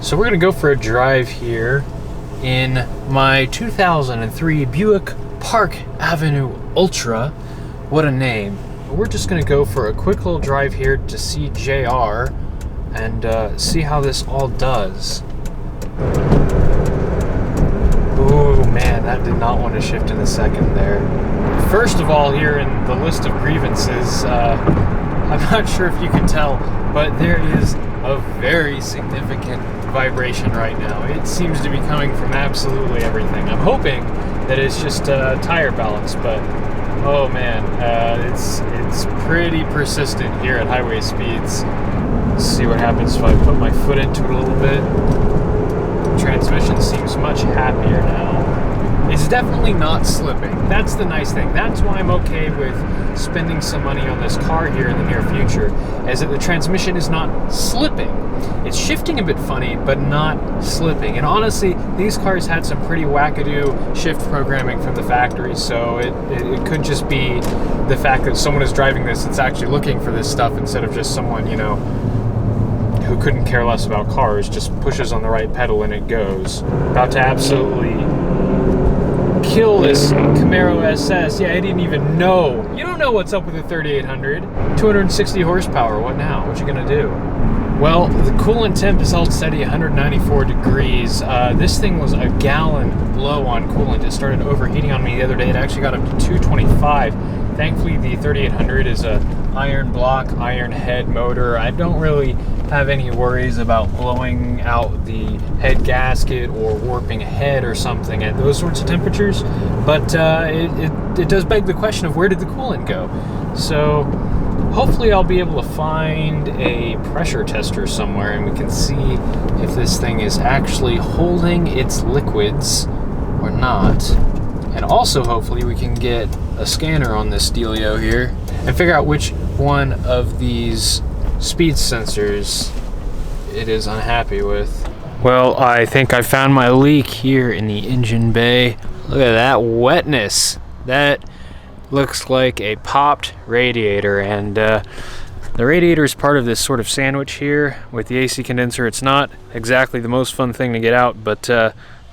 So we're gonna go for a drive here in my 2003 Buick Park Avenue Ultra. What a name. We're just gonna go for a quick little drive here to see JR and see how this all does. Ooh, man, that did not want to shift in a second there. First of all, here in the list of grievances, I'm not sure if you can tell, but there is a very significant vibration right now. It seems to be coming from absolutely everything. I'm hoping that it's just tire balance, but oh man, it's pretty persistent here at highway speeds. Let's see what happens if I put my foot into it a little bit. Transmission seems much happier now. It's definitely not slipping. That's the nice thing. That's why I'm okay with spending some money on this car here in the near future, is that the transmission is not slipping. It's shifting a bit funny, but not slipping. And honestly, these cars had some pretty wackadoo shift programming from the factory, so it could just be the fact that someone is driving this that's actually looking for this stuff instead of just someone, you know, who couldn't care less about cars, just pushes on the right pedal and it goes. About to absolutely kill this Camaro SS. Yeah, I didn't even know. You don't know what's up with the 3800. 260 horsepower, what now? What you gonna do? Well, the coolant temp is held steady 194 degrees. This thing was a gallon low on coolant. It started overheating on me the other day. It actually got up to 225. Thankfully, the 3800 is a iron block, iron head motor. I don't really have any worries about blowing out the head gasket or warping a head or something at those sorts of temperatures, but it does beg the question of where did the coolant go? So hopefully I'll be able to find a pressure tester somewhere and we can see if this thing is actually holding its liquids or not. And also hopefully we can get a scanner on this dealio here and figure out which one of these speed sensors it is unhappy with. Well, I think I found my leak here in the engine bay. Look at that wetness. That looks like a popped radiator, and the radiator is part of this sort of sandwich here with the AC condenser. It's not exactly the most fun thing to get out, but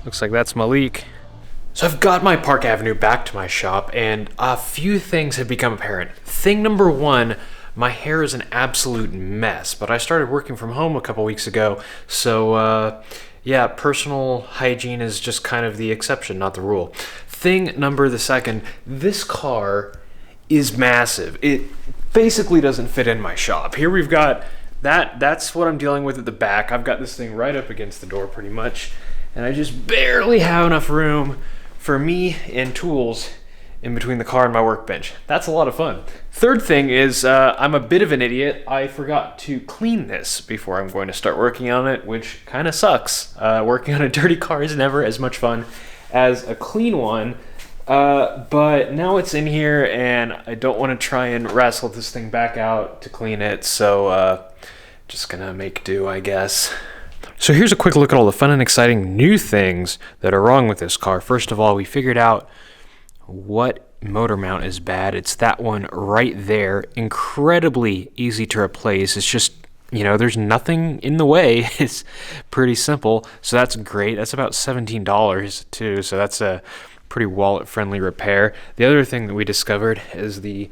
looks like that's my leak. So I've got my Park Avenue back to my shop, and a few things have become apparent. Thing number one, my hair is an absolute mess, but I started working from home a couple weeks ago, so yeah, personal hygiene is just kind of the exception, not the rule. Thing number the second, this car is massive. It basically doesn't fit in my shop. Here we've got that's what I'm dealing with at the back. I've got this thing right up against the door pretty much, and I just barely have enough room for me and tools in between the car and my workbench. That's a lot of fun. Third thing is I'm a bit of an idiot. I forgot to clean this before I'm going to start working on it, which kind of sucks. Working on a dirty car is never as much fun as a clean one, but now it's in here and I don't want to try and wrestle this thing back out to clean it, so just gonna make do, I guess. So here's a quick look at all the fun and exciting new things that are wrong with this car. First of all, we figured out what motor mount is bad. It's that one right there. Incredibly easy to replace. It's just, you know, there's nothing in the way. It's pretty simple. So that's great. That's about $17 too. So that's a pretty wallet-friendly repair. The other thing that we discovered is the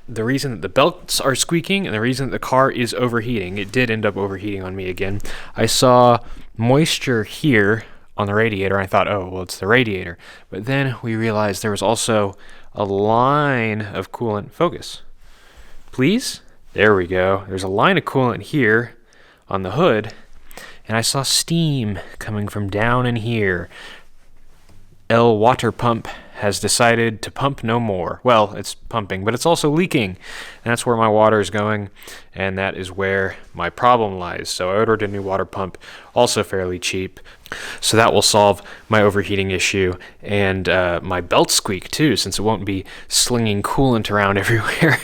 reason that the belts are squeaking and the reason that the car is overheating. It did end up overheating on me again. I saw moisture here on the radiator. I thought, oh, well, it's the radiator. But then we realized there was also a line of coolant. Focus, please. There we go. There's a line of coolant here on the hood, and I saw steam coming from down in here. L water pump has decided to pump no more. Well, it's pumping, but it's also leaking. And that's where my water is going, and that is where my problem lies. So I ordered a new water pump, also fairly cheap. So that will solve my overheating issue and my belt squeak too, since it won't be slinging coolant around everywhere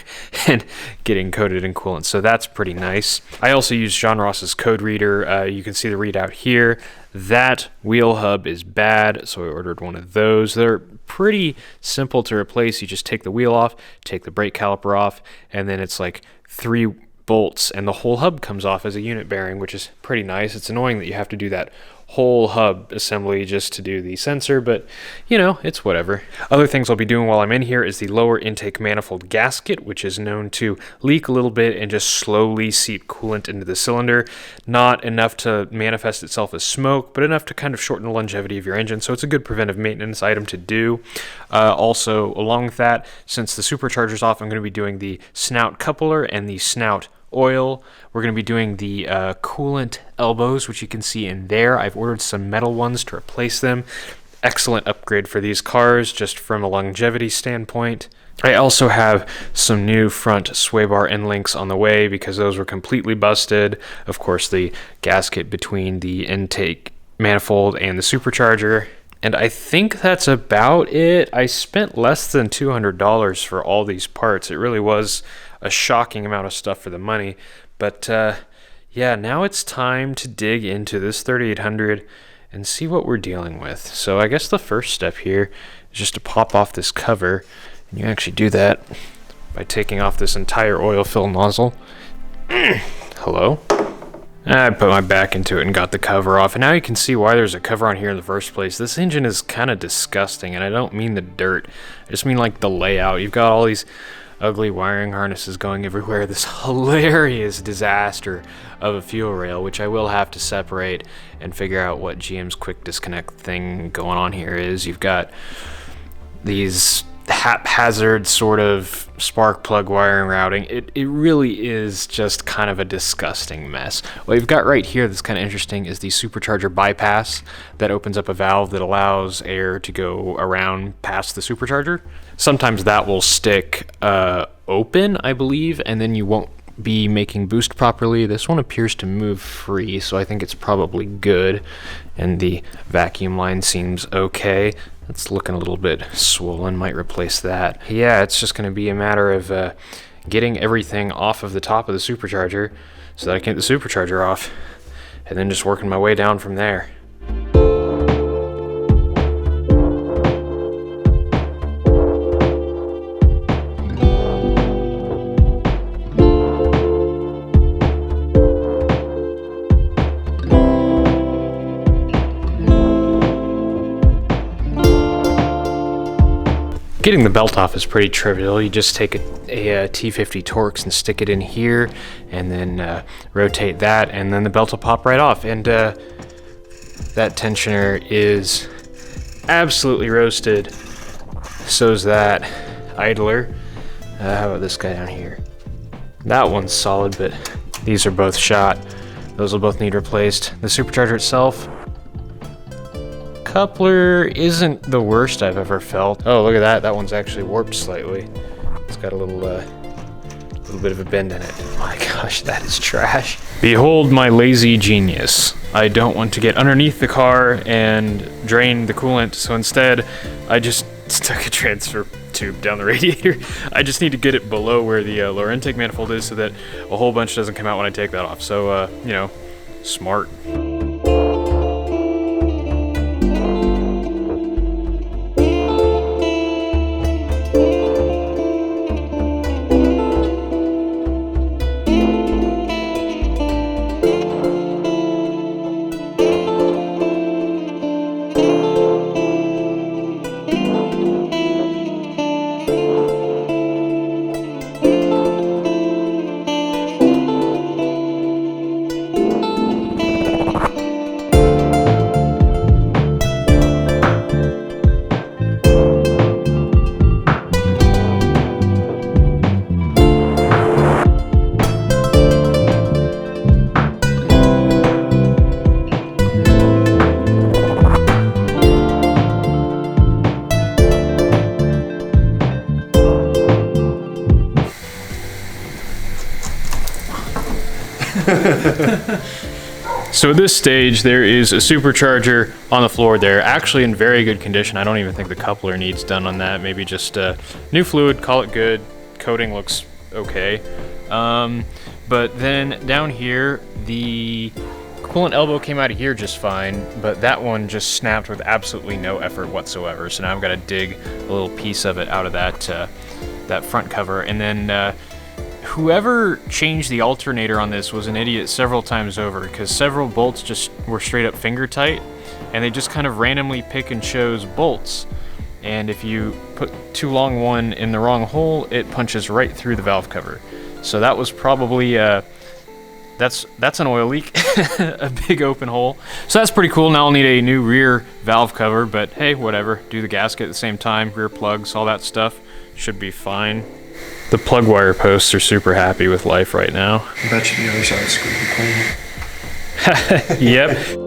and getting coated in coolant. So that's pretty nice. I also use John Ross's code reader. You can see the readout here. That wheel hub is bad, so I ordered one of those. They're pretty simple to replace. You just take the wheel off, take the brake caliper off, and then it's like 3 bolts, and the whole hub comes off as a unit bearing, which is pretty nice. It's annoying that you have to do that whole hub assembly just to do the sensor, but you know, it's whatever. Other things I'll be doing while I'm in here is the lower intake manifold gasket, which is known to leak a little bit and just slowly seep coolant into the cylinder. Not enough to manifest itself as smoke, but enough to kind of shorten the longevity of your engine, so it's a good preventive maintenance item to do. Also, along with that, since the supercharger's off, I'm going to be doing the snout coupler and the snout oil. We're going to be doing the coolant elbows, which you can see in there. I've ordered some metal ones to replace them. Excellent upgrade for these cars, just from a longevity standpoint. I also have some new front sway bar end links on the way because those were completely busted. Of course, the gasket between the intake manifold and the supercharger. And I think that's about it. I spent less than $200 for all these parts. It really was a shocking amount of stuff for the money. But yeah, now it's time to dig into this 3800 and see what we're dealing with. So I guess the first step here is just to pop off this cover. And you actually do that by taking off this entire oil fill nozzle. Hello? I put my back into it and got the cover off, and now you can see why there's a cover on here in the first place. This engine is kind of disgusting, and I don't mean the dirt. I just mean like the layout. You've got all these ugly wiring harnesses going everywhere. This hilarious disaster of a fuel rail, which I will have to separate and figure out what GM's quick disconnect thing going on here is. You've got these haphazard sort of spark plug wiring routing. It really is just kind of a disgusting mess. What you've got right here that's kind of interesting is the supercharger bypass that opens up a valve that allows air to go around past the supercharger. Sometimes that will stick open, I believe, and then you won't be making boost properly. This one appears to move free, so I think it's probably good, and the vacuum line seems okay. It's looking a little bit swollen, might replace that. Yeah, it's just going to be a matter of getting everything off of the top of the supercharger so that I can get the supercharger off, and then just working my way down from there. Getting the belt off is pretty trivial. You just take a T50 Torx and stick it in here, and then rotate that, and then the belt will pop right off. And that tensioner is absolutely roasted. So's that idler. How about this guy down here? That one's solid, but these are both shot. Those will both need replaced. The supercharger itself, coupler isn't the worst I've ever felt. Oh, look at that. That one's actually warped slightly. It's got a little bit of a bend in it. My gosh, that is trash. Behold my lazy genius. I don't want to get underneath the car and drain the coolant, so instead I just stuck a transfer tube down the radiator. I just need to get it below where the lower intake manifold is so that a whole bunch doesn't come out when I take that off. So, you know, smart. So at this stage, there is a supercharger on the floor there, actually in very good condition. I don't even think the coupler needs done on that. Maybe just new fluid, call it good. Coating looks okay. But then down here, the coolant elbow came out of here just fine, but that one just snapped with absolutely no effort whatsoever. So now I've got to dig a little piece of it out of that front cover. And then Whoever changed the alternator on this was an idiot several times over, because several bolts just were straight up finger tight, and they just kind of randomly pick and chose bolts. And if you put too long one in the wrong hole, it punches right through the valve cover. So that was probably, that's an oil leak, a big open hole. So that's pretty cool. Now I'll need a new rear valve cover, but hey, whatever. Do the gasket at the same time, rear plugs, all that stuff. Should be fine. The plug wire posts are super happy with life right now. I bet you the other side's squeaky clean. Yep.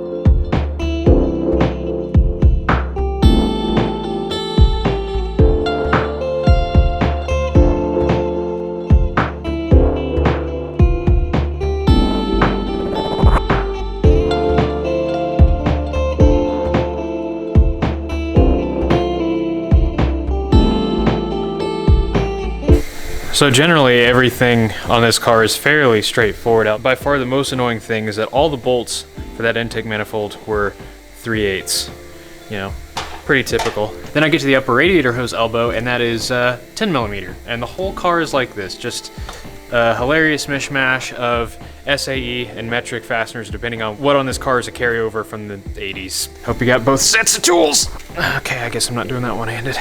So generally everything on this car is fairly straightforward. By far the most annoying thing is that all the bolts for that intake manifold were 3/8. You know, pretty typical. Then I get to the upper radiator hose elbow, and that is 10mm. And the whole car is like this, just a hilarious mishmash of SAE and metric fasteners, depending on what on this car is a carryover from the 80s. Hope you got both sets of tools. Okay, I guess I'm not doing that one-handed.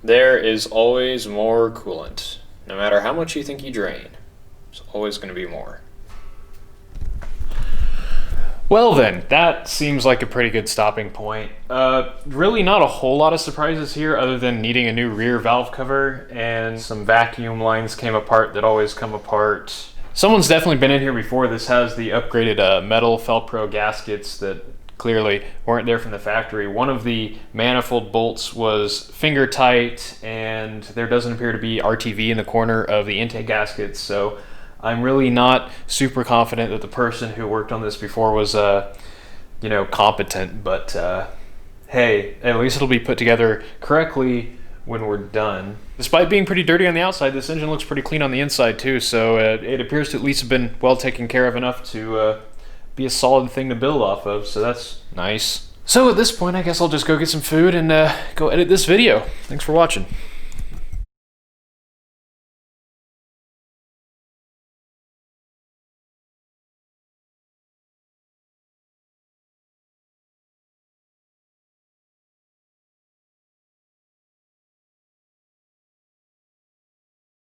There is always more coolant. No matter how much you think you drain, there's always going to be more. Well then, that seems like a pretty good stopping point. Really not a whole lot of surprises here other than needing a new rear valve cover, and some vacuum lines came apart that always come apart. Someone's definitely been in here before. This has the upgraded metal Felpro gaskets that clearly weren't there from the factory. One of the manifold bolts was finger tight, and there doesn't appear to be RTV in the corner of the intake gaskets, so I'm really not super confident that the person who worked on this before was, you know, competent, but hey, at least it'll be put together correctly when we're done. Despite being pretty dirty on the outside, this engine looks pretty clean on the inside too, so it appears to at least have been well taken care of enough to be a solid thing to build off of, so that's nice. So at this point, I guess I'll just go get some food and go edit this video. Thanks for watching.